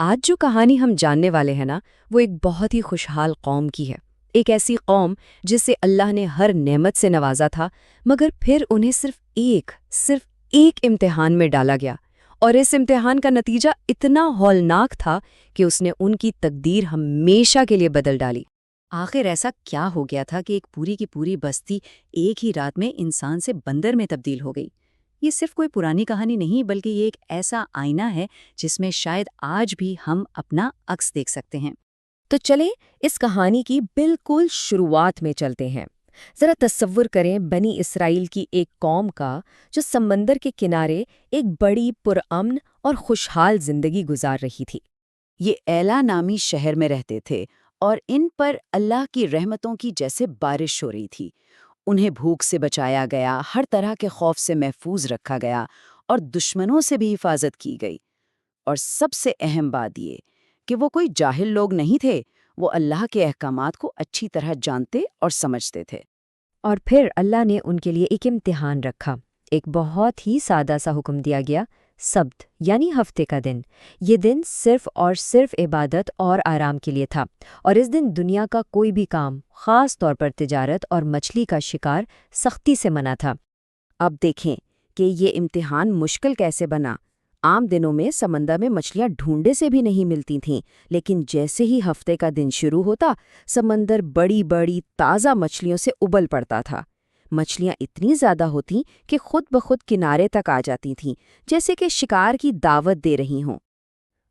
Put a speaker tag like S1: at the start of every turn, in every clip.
S1: آج جو کہانی ہم جاننے والے ہیں نا، وہ ایک بہت ہی خوشحال قوم کی ہے۔ ایک ایسی قوم جسے اللہ نے ہر نعمت سے نوازا تھا، مگر پھر انہیں صرف ایک امتحان میں ڈالا گیا، اور اس امتحان کا نتیجہ اتنا ہولناک تھا کہ اس نے ان کی تقدیر ہمیشہ کے لیے بدل ڈالی۔ آخر ایسا کیا ہو گیا تھا کہ ایک پوری کی پوری بستی ایک ہی رات میں انسان سے بندر میں تبدیل ہو گئی؟ یہ صرف کوئی پرانی کہانی نہیں، بلکہ یہ ایک ایسا آئینہ ہے جس میں شاید آج بھی ہم اپنا عکس دیکھ سکتے ہیں۔ تو چلیں اس کہانی کی بالکل شروعات میں چلتے ہیں۔ ذرا تصور کریں بنی اسرائیل کی ایک قوم کا جو سمندر کے کنارے ایک بڑی پرامن اور خوشحال زندگی گزار رہی تھی۔
S2: یہ ایلا نامی شہر میں رہتے تھے اور ان پر اللہ کی رحمتوں کی جیسے بارش ہو رہی تھی۔ انہیں بھوک سے بچایا گیا، ہر طرح کے خوف سے محفوظ رکھا گیا اور دشمنوں سے بھی حفاظت کی گئی۔ اور سب سے اہم بات یہ کہ وہ کوئی جاہل لوگ نہیں تھے، وہ اللہ کے احکامات کو اچھی طرح جانتے اور سمجھتے تھے۔
S1: اور پھر اللہ نے ان کے لیے ایک امتحان رکھا۔ ایک بہت ہی سادہ سا حکم دیا گیا، سبت یعنی ہفتے کا دن۔ یہ دن صرف اور صرف عبادت اور آرام کے لیے تھا، اور اس دن دنیا کا کوئی بھی کام، خاص طور پر تجارت اور مچھلی کا شکار، سختی سے منع تھا۔
S2: اب دیکھیں کہ یہ امتحان مشکل کیسے بنا۔ عام دنوں میں سمندر میں مچھلیاں ڈھونڈے سے بھی نہیں ملتی تھیں، لیکن جیسے ہی ہفتے کا دن شروع ہوتا، سمندر بڑی بڑی تازہ مچھلیوں سے ابل پڑتا تھا۔ مچھلیاں اتنی زیادہ ہوتیں کہ خود بخود کنارے تک آ جاتی تھیں، جیسے کہ شکار کی دعوت دے رہی ہوں۔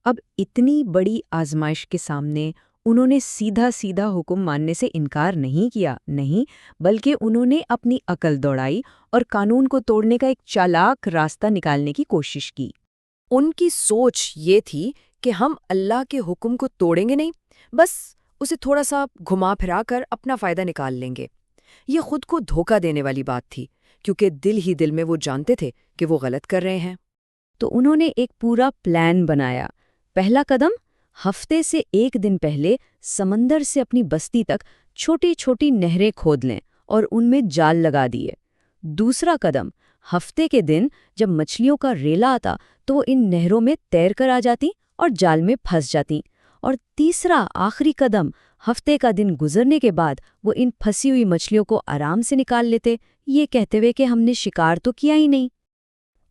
S1: اب اتنی بڑی آزمائش کے سامنے انہوں نے سیدھا حکم ماننے سے انکار نہیں کیا، نہیں، بلکہ انہوں نے اپنی عقل دوڑائی اور قانون کو توڑنے کا ایک چالاک راستہ نکالنے کی کوشش کی۔
S3: ان کی سوچ یہ تھی کہ ہم اللہ کے حکم کو توڑیں گے نہیں، بس اسے تھوڑا سا گھما پھرا کر اپنا فائدہ نکال لیں گے۔ یہ خود کو دھوکہ دینے والی بات تھی، کیونکہ دل ہی دل میں وہ جانتے تھے کہ وہ غلط کر رہے ہیں۔
S1: تو انہوں نے ایک پورا پلان بنایا۔ پہلا قدم، ہفتے سے ایک دن پہلے سمندر سے اپنی بستی تک چھوٹی چھوٹی نہریں کھود لیں اور ان میں جال لگا دیے۔ دوسرا قدم، ہفتے کے دن جب مچھلیوں کا ریلا آتا تو وہ ان نہروں میں تیر کر آ جاتی اور جال میں پھنس جاتی۔ اور تیسرا آخری قدم، ہفتے کا دن گزرنے کے بعد وہ ان پھنسی ہوئی مچھلیوں کو آرام سے نکال لیتے، یہ کہتے ہوئے کہ ہم نے شکار تو کیا ہی نہیں۔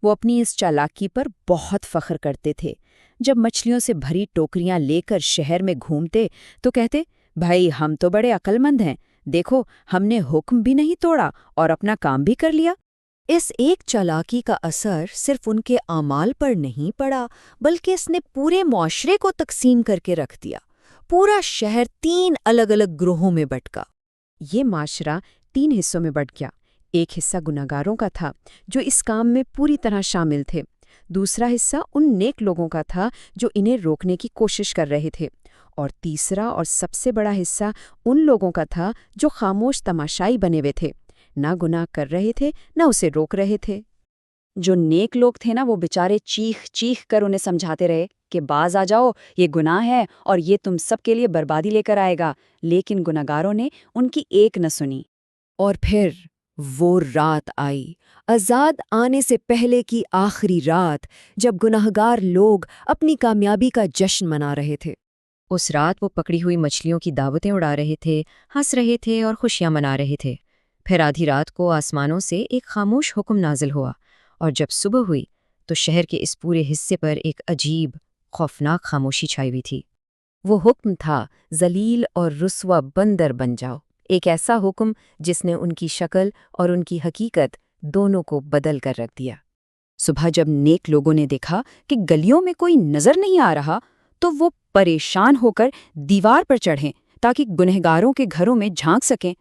S2: وہ اپنی اس چالاکی پر بہت فخر کرتے تھے۔ جب مچھلیوں سے بھری ٹوکریاں لے کر شہر میں گھومتے تو کہتے، بھائی ہم تو بڑے عقل مند ہیں، دیکھو ہم نے حکم بھی نہیں توڑا اور اپنا کام بھی کر لیا۔
S3: اس ایک چالاکی کا اثر صرف ان کے اعمال پر نہیں پڑا، بلکہ اس نے پورے معاشرے کو تقسیم کر کے رکھ دیا۔ پورا شہر 3 الگ الگ گروہوں میں بٹ گیا۔
S1: یہ معاشرہ 3 حصوں میں بٹ گیا۔ ایک حصہ گناہگاروں کا تھا جو اس کام میں پوری طرح شامل تھے۔ دوسرا حصہ ان نیک لوگوں کا تھا جو انہیں روکنے کی کوشش کر رہے تھے۔ اور تیسرا اور سب سے بڑا حصہ ان لوگوں کا تھا جو خاموش تماشائی بنے ہوئے تھے، نہ گناہ کر رہے تھے نہ اسے روک رہے تھے۔
S2: جو نیک لوگ تھے نا، وہ بیچارے چیخ چیخ کر انہیں سمجھاتے رہے کہ باز آ جاؤ، یہ گناہ ہے اور یہ تم سب کے لیے بربادی لے کر آئے گا، لیکن گناہگاروں نے ان کی ایک نہ سنی۔
S3: اور پھر وہ رات آئی، عذاب آنے سے پہلے کی آخری رات، جب گناہگار لوگ اپنی کامیابی کا جشن منا رہے تھے۔
S1: اس رات وہ پکڑی ہوئی مچھلیوں کی دعوتیں اڑا رہے تھے، ہنس رہے تھے اور خوشیاں منا رہے تھے۔ پھر آدھی رات کو آسمانوں سے ایک خاموش حکم نازل ہوا، اور جب صبح ہوئی تو شہر کے اس پورے حصے پر ایک عجیب، خوفناک خاموشی چھائی ہوئی تھی۔
S2: وہ حکم تھا، ذلیل اور رسوا بندر بن جاؤ۔ ایک ایسا حکم جس نے ان کی شکل اور ان کی حقیقت دونوں کو بدل کر رکھ دیا۔ صبح جب نیک لوگوں نے دیکھا کہ گلیوں میں کوئی نظر نہیں آ رہا، تو وہ پریشان ہو کر دیوار پر چڑھیں تاکہ گنہگاروں کے گھروں میں جھانک سکیں۔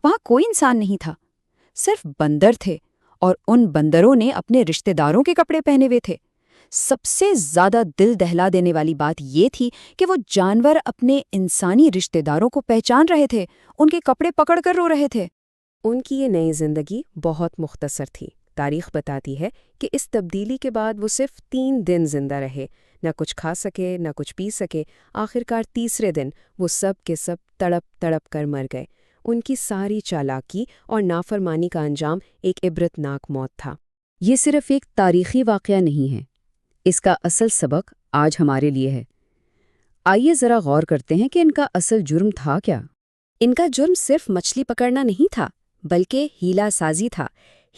S2: وہاں کوئی انسان نہیں تھا، صرف بندر تھے، اور ان بندروں نے اپنے رشتہ داروں کے کپڑے پہنے ہوئے تھے۔ سب سے زیادہ دل دہلا دینے والی بات یہ تھی کہ وہ جانور اپنے انسانی رشتہ داروں کو پہچان رہے تھے، ان کے کپڑے پکڑ کر رو رہے تھے۔
S1: ان کی یہ نئی زندگی بہت مختصر تھی۔ تاریخ بتاتی ہے کہ اس تبدیلی کے بعد وہ صرف 3 دن زندہ رہے، نہ کچھ کھا سکے نہ کچھ پی سکے۔ آخرکار تیسرے دن وہ سب کے سب تڑپ تڑپ کر مر گئے۔ ان کی ساری چالاکی اور نافرمانی کا انجام ایک عبرتناک موت تھا۔
S2: یہ صرف ایک تاریخی واقعہ نہیں ہے، اس کا اصل سبق آج ہمارے لیے ہے آئیے ذرا غور کرتے ہیں کہ ان کا اصل جرم تھا کیا؟
S1: ان کا جرم صرف مچھلی پکڑنا نہیں تھا بلکہ ہیلا سازی تھا۔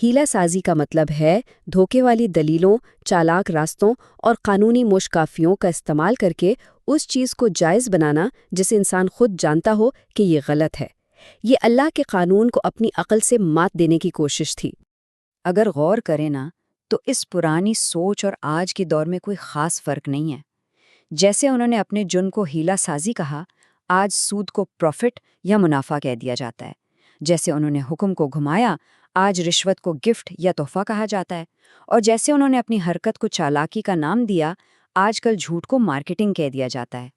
S1: ہیلا سازی کا مطلب ہے دھوکے والی دلیلوں، چالاک راستوں اور قانونی موشقافیوں کا استعمال کر کے اس چیز کو جائز بنانا جسے انسان خود جانتا ہو کہ یہ غلط ہے۔ یہ اللہ کے قانون کو اپنی عقل سے مات دینے کی کوشش تھی۔
S2: اگر غور کریں نا تو اس پرانی سوچ اور آج کے دور میں کوئی خاص فرق نہیں ہے۔ جیسے انہوں نے اپنے جرم کو ہیلا سازی کہا، آج سود کو پروفٹ یا منافع کہہ دیا جاتا ہے۔ جیسے انہوں نے حکم کو گھمایا، آج رشوت کو گفٹ یا تحفہ کہا جاتا ہے۔ اور جیسے انہوں نے اپنی حرکت کو چالاکی کا نام دیا، آج کل جھوٹ کو مارکیٹنگ کہہ دیا جاتا ہے۔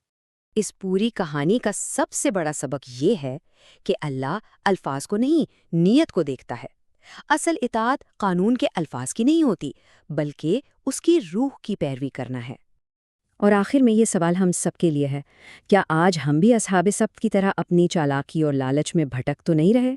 S1: اس پوری کہانی کا سب سے بڑا سبق یہ ہے کہ اللہ الفاظ کو نہیں، نیت کو دیکھتا ہے۔ اصل اطاعت قانون کے الفاظ کی نہیں ہوتی بلکہ اس کی روح کی پیروی کرنا ہے۔ اور آخر میں یہ سوال ہم سب کے لیے ہے، کیا آج ہم بھی اصحاب سبت کی طرح اپنی چالاکی اور لالچ میں بھٹک تو نہیں رہے؟